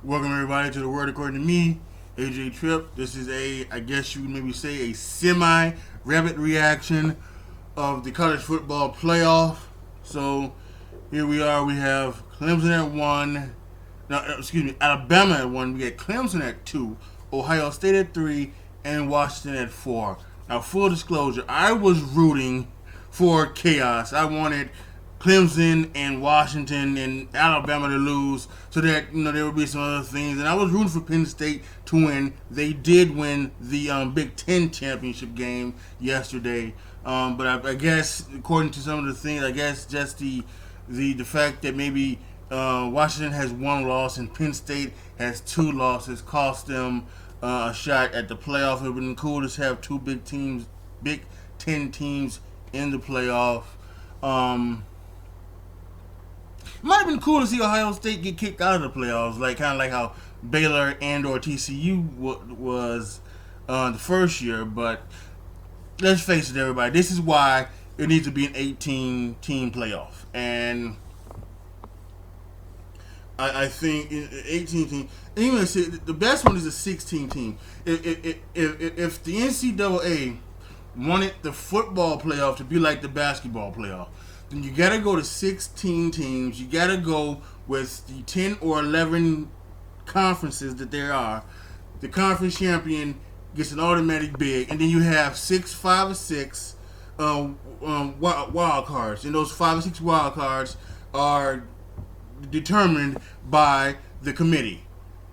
Welcome everybody to the Word According to me, AJ Tripp. This is I guess you would maybe say a semi-rapid reaction of the college football playoff. So here we are. We have Clemson at 1. No, excuse me, Alabama at 1. We get Clemson at 2, Ohio State at 3, and Washington at 4. Now, full disclosure, I was rooting for chaos. I wanted Clemson and Washington and Alabama to lose so that there would be some other things. And I was rooting for Penn State to win. They did win the Big Ten championship game yesterday. But I guess according to some of the things, I guess just the fact that maybe Washington has one loss and Penn State has 2 losses cost them a shot at the playoff. It would have been cool to have 2 Big Ten teams in the playoff. Might have been cool to see Ohio State get kicked out of the playoffs, kind of like how Baylor and or TCU was the first year. But let's face it, everybody, this is why it needs to be an 18-team playoff. And I think 18 team. Even the best one is a 16 team. If the NCAA wanted the football playoff to be like the basketball playoff, then you got to go to 16 teams. You got to go with the 10 or 11 conferences that there are. The conference champion gets an automatic bid, and then you have 5 or 6 wild cards. And those 5 or 6 wild cards are determined by the committee.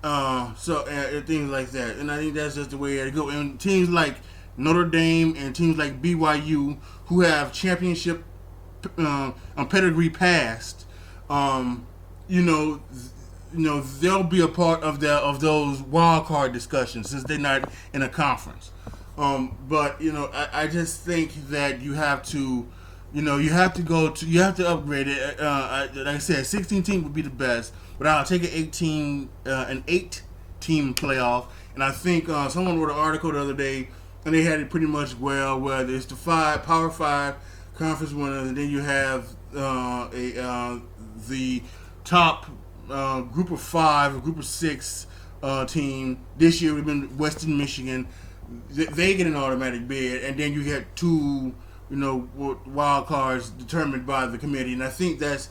Things like that. And I think that's just the way to go. And teams like Notre Dame and teams like BYU, who have championship pedigree past, they'll be a part of those wild card discussions since they're not in a conference. But I just think that you have to upgrade it. Like I said, 16 team would be the best, but I'll take an 8-team playoff. And I think someone wrote an article the other day, and they had it pretty much where there's the Power 5 conference winners, and then you have the top group of 5 or group of 6 team. This year we've been Western Michigan. They get an automatic bid, and then you get 2 wild cards determined by the committee. And I think that's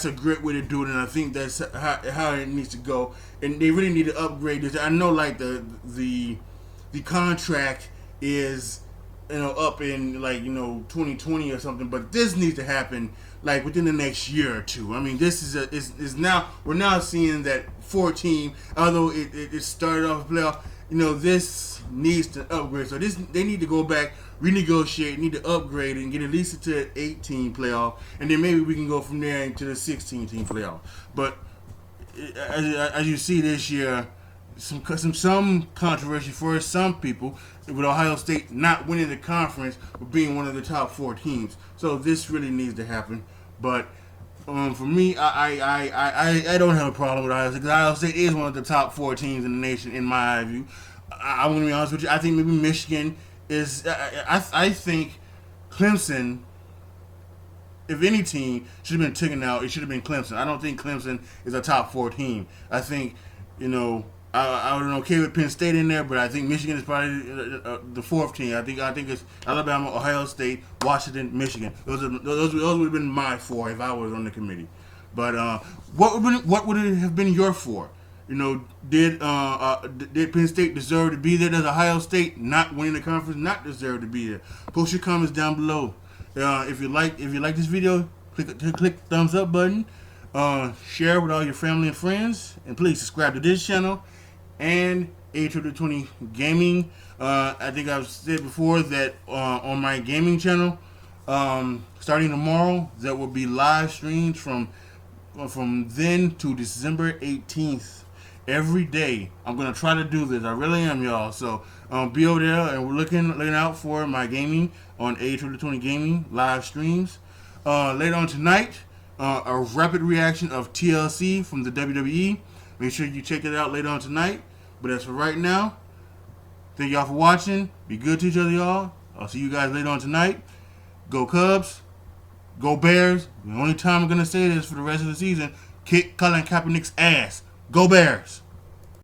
a great way to do it, and I think that's how it needs to go. And they really need to upgrade this. I know the contract is up in 2020 or something, but this needs to happen within the next year or 2. I mean, this is now we're now seeing that 4-team, although it started off a playoff, this needs to upgrade. So they need to go back, renegotiate, need to upgrade and get at least to an 18 playoff, and then maybe we can go from there into the 16-team playoff. But as you see this year, some controversy for some people with Ohio State not winning the conference but being one of the top 4 teams. So this really needs to happen. But for me, I don't have a problem with Ohio State because Ohio State is one of the top 4 teams in the nation in my view. I'm going to be honest with you. I think maybe Michigan is. I think Clemson, if any team should have been taken out, it should have been Clemson. I don't think Clemson is a top 4 team. I think I would have been okay with Penn State in there, but I think Michigan is probably the 4th team. I think it's Alabama, Ohio State, Washington, Michigan. Those would have been my 4 if I was on the committee. But what would it have been your 4? Did Penn State deserve to be there? Does Ohio State not winning the conference not deserve to be there? Post your comments down below. If you like this video, click the thumbs up button. Share with all your family and friends, and please subscribe to this channel and A2020 Gaming. I think I've said before that on my gaming channel, starting tomorrow, there will be live streams from then to December 18th. Every day, I'm gonna try to do this. I really am, y'all. So be over there, and we're looking out for my gaming on A2020 Gaming live streams. Later on tonight, a rapid reaction of TLC from the WWE. Make sure you check it out later on tonight. But as for right now, thank y'all for watching. Be good to each other, y'all. I'll see you guys later on tonight. Go Cubs. Go Bears. The only time I'm going to say this for the rest of the season, kick Colin Kaepernick's ass. Go Bears.